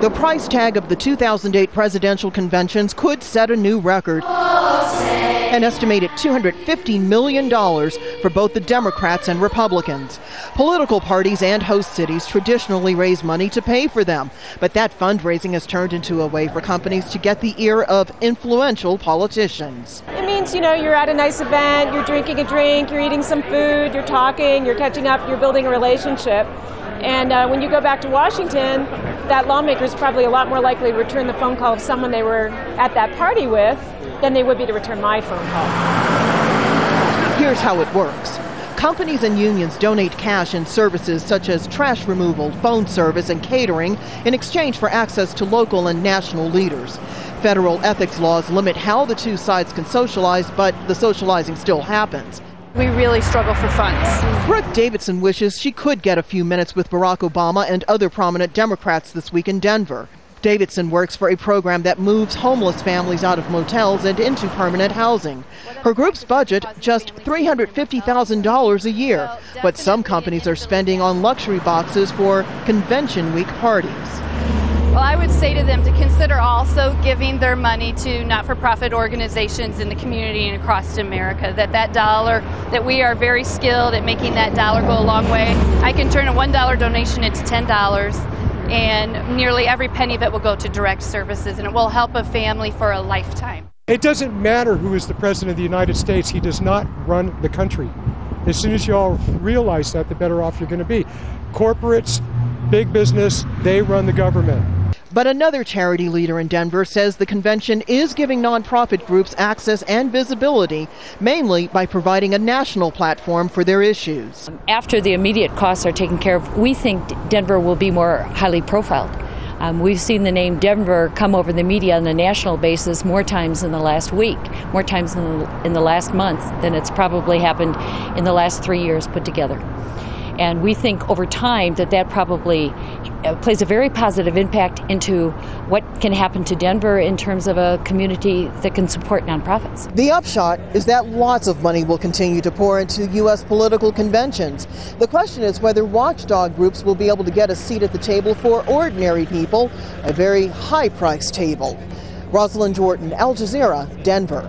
The price tag of the 2008 presidential conventions could set a new record. An estimated $250 million for both the Democrats and Republicans. Political parties and host cities traditionally raise money to pay for them, but that fundraising has turned into a way for companies to get the ear of influential politicians. It means, you're at a nice event, you're drinking a drink, you're eating some food, you're talking, you're catching up, you're building a relationship. And when you go back to Washington, that lawmaker is probably a lot more likely to return the phone call of someone they were at that party with than they would be to return my phone call. Here's how it works. Companies and unions donate cash and services such as trash removal, phone service, and catering in exchange for access to local and national leaders. Federal ethics laws limit how the two sides can socialize, but the socializing still happens. We really struggle for funds. Brooke Davidson wishes she could get a few minutes with Barack Obama and other prominent Democrats this week in Denver. Davidson works for a program that moves homeless families out of motels and into permanent housing. Her group's budget, just $350,000 a year, what some companies are spending on luxury boxes for convention week parties. Well, I would say to them to consider also giving their money to not-for-profit organizations in the community and across America, that dollar, that we are very skilled at making that dollar go a long way. I can turn a $1 donation into $10, and nearly every penny of it will go to direct services, and it will help a family for a lifetime. It doesn't matter who is the president of the United States. He does not run the country. As soon as you all realize that, the better off you're going to be. Corporates, big business, they run the government. But another charity leader in Denver says the convention is giving nonprofit groups access and visibility, mainly by providing a national platform for their issues. After the immediate costs are taken care of, we think Denver will be more highly profiled. We've seen the name Denver come over the media on a national basis more times in the last week, more times in the last month than it's probably happened in the last 3 years put together. And we think over time that probably plays a very positive impact into what can happen to Denver in terms of a community that can support nonprofits. The upshot is that lots of money will continue to pour into U.S. political conventions. The question is whether watchdog groups will be able to get a seat at the table for ordinary people, a very high-priced table. Rosiland, Al Jazeera, Denver.